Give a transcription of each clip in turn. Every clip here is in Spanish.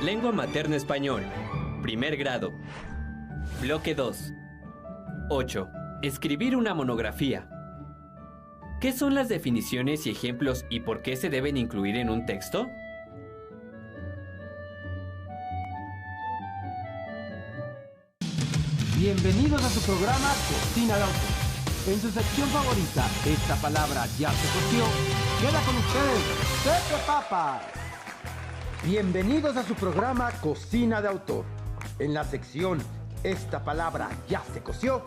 Lengua materna español. Primer grado. Bloque 2. 8. Escribir una monografía. ¿Qué son las definiciones y ejemplos y por qué se deben incluir en un texto? Bienvenidos a su programa Cocina de Autor. En su sección favorita, esta palabra ya se coció. Queda con ustedes, Pepe Papas. Bienvenidos a su programa Cocina de Autor. En la sección Esta palabra ya se coció,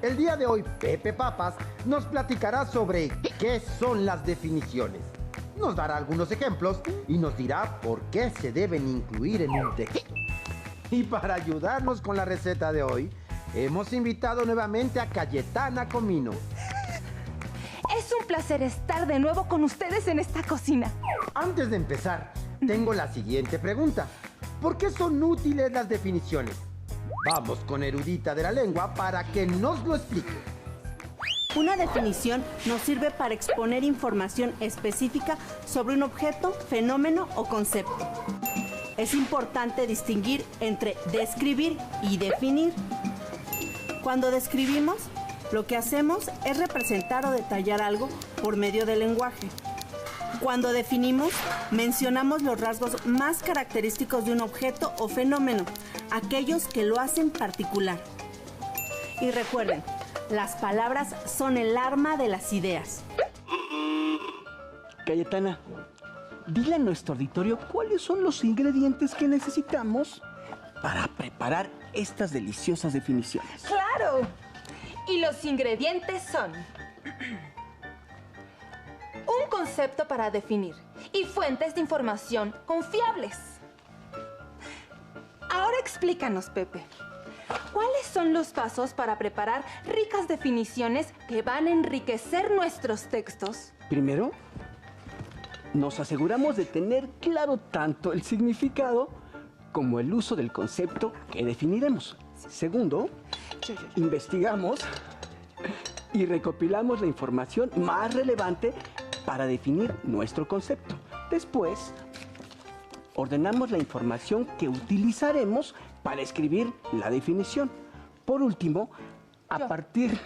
el día de hoy Pepe Papas nos platicará sobre qué son las definiciones. Nos dará algunos ejemplos y nos dirá por qué se deben incluir en un texto. Y para ayudarnos con la receta de hoy, hemos invitado nuevamente a Cayetana Comino. Es un placer estar de nuevo con ustedes en esta cocina. Antes de empezar, tengo la siguiente pregunta. ¿Por qué son útiles las definiciones? Vamos con Erudita de la Lengua para que nos lo explique. Una definición nos sirve para exponer información específica sobre un objeto, fenómeno o concepto. Es importante distinguir entre describir y definir. Cuando describimos, lo que hacemos es representar o detallar algo por medio del lenguaje. Cuando definimos, mencionamos los rasgos más característicos de un objeto o fenómeno, aquellos que lo hacen particular. Y recuerden, las palabras son el arma de las ideas. Cayetana, dile a nuestro auditorio cuáles son los ingredientes que necesitamos para preparar estas deliciosas definiciones. ¡Claro! Y los ingredientes son un concepto para definir y fuentes de información confiables. Ahora explícanos, Pepe, ¿cuáles son los pasos para preparar ricas definiciones que van a enriquecer nuestros textos? Primero, nos aseguramos de tener claro tanto el significado como el uso del concepto que definiremos. Segundo, investigamos y recopilamos la información más relevante para definir nuestro concepto. Después, ordenamos la información que utilizaremos para escribir la definición. Por último, a partir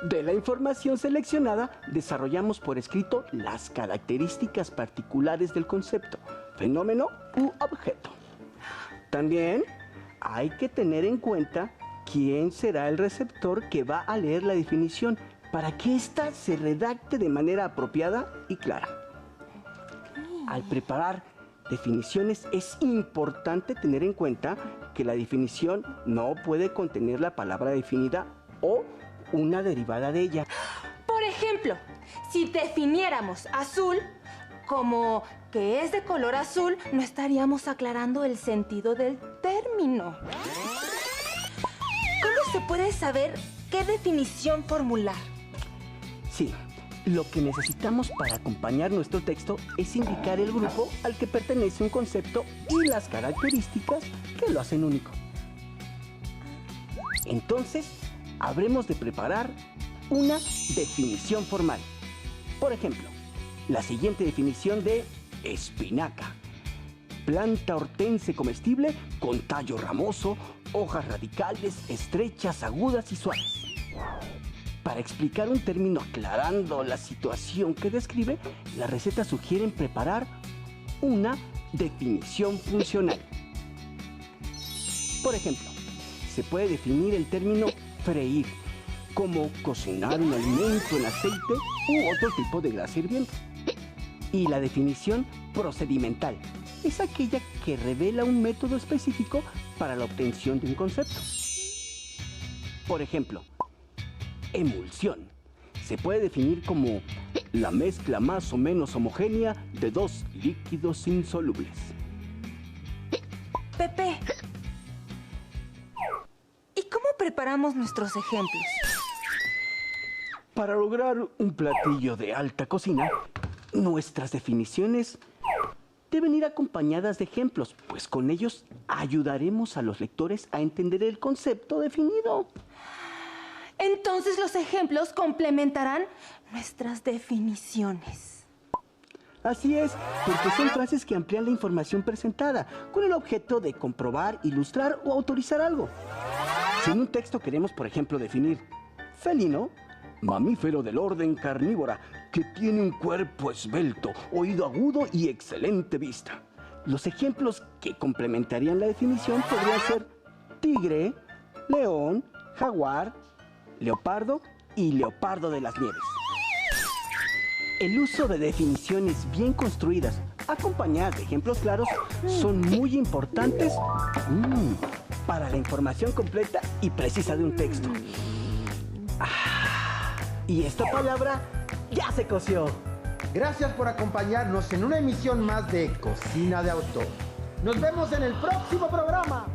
de la información seleccionada, desarrollamos por escrito las características particulares del concepto, fenómeno u objeto. También hay que tener en cuenta quién será el receptor que va a leer la definición para que ésta se redacte de manera apropiada y clara. Al preparar definiciones es importante tener en cuenta que la definición no puede contener la palabra definida o una derivada de ella. Por ejemplo, si definiéramos azul como que es de color azul, no estaríamos aclarando el sentido del término. ¿Cómo se puede saber qué definición formular? Sí, lo que necesitamos para acompañar nuestro texto es indicar el grupo al que pertenece un concepto y las características que lo hacen único. Entonces, habremos de preparar una definición formal. Por ejemplo, la siguiente definición de espinaca: planta hortense comestible con tallo ramoso, hojas radicales, estrechas, agudas y suaves. Para explicar un término aclarando la situación que describe, las recetas sugieren preparar una definición funcional. Por ejemplo, se puede definir el término freír como cocinar un alimento en aceite u otro tipo de grasa hirviente. Y la definición procedimental es aquella que revela un método específico para la obtención de un concepto. Por ejemplo, emulsión se puede definir como la mezcla más o menos homogénea de dos líquidos insolubles. Pepe, ¿y cómo preparamos nuestros ejemplos? Para lograr un platillo de alta cocina, nuestras definiciones deben ir acompañadas de ejemplos, pues con ellos ayudaremos a los lectores a entender el concepto definido. Entonces los ejemplos complementarán nuestras definiciones. Así es, porque son frases que amplían la información presentada, con el objeto de comprobar, ilustrar o autorizar algo. Si en un texto queremos, por ejemplo, definir felino, mamífero del orden carnívora, que tiene un cuerpo esbelto, oído agudo y excelente vista. Los ejemplos que complementarían la definición podrían ser tigre, león, jaguar, leopardo y leopardo de las nieves. El uso de definiciones bien construidas, acompañadas de ejemplos claros, son muy importantes para la información completa y precisa de un texto. Y esta palabra ya se coció. Gracias por acompañarnos en una emisión más de Cocina de Autor. Nos vemos en el próximo programa.